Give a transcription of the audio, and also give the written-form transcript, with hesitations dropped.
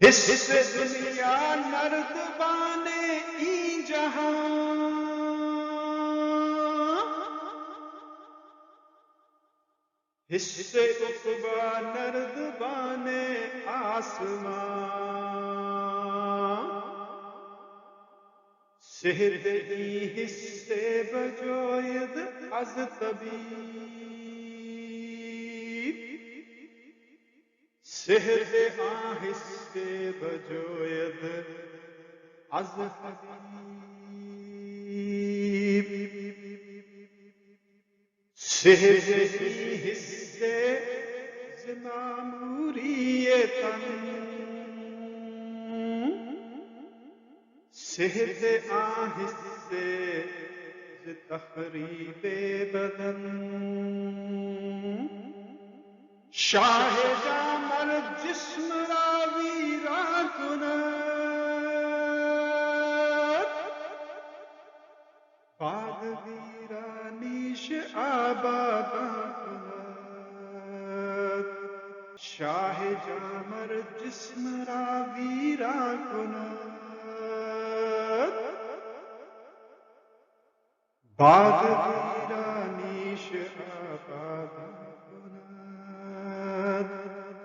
हिस्से दुनिया नर्दबाने ई जहां, हिस्से उक़बा नर्दबाने आसमां, सेहद ई हिस्से बजोयद अज तबीब, सेहद आ हिस्से बजोयद अज हबीब, सेहद ई हिस्से ज़नामूरिये तन, सेहद आ हिस्से ज़ तहरीबे बदन, शाह जामर जिस्म रा वीरा कुनत, बाग वीरानीश आबादा कुनत, शाह जामर जिस्म रा वीरा कुनत, बाग वीरानीश आबादा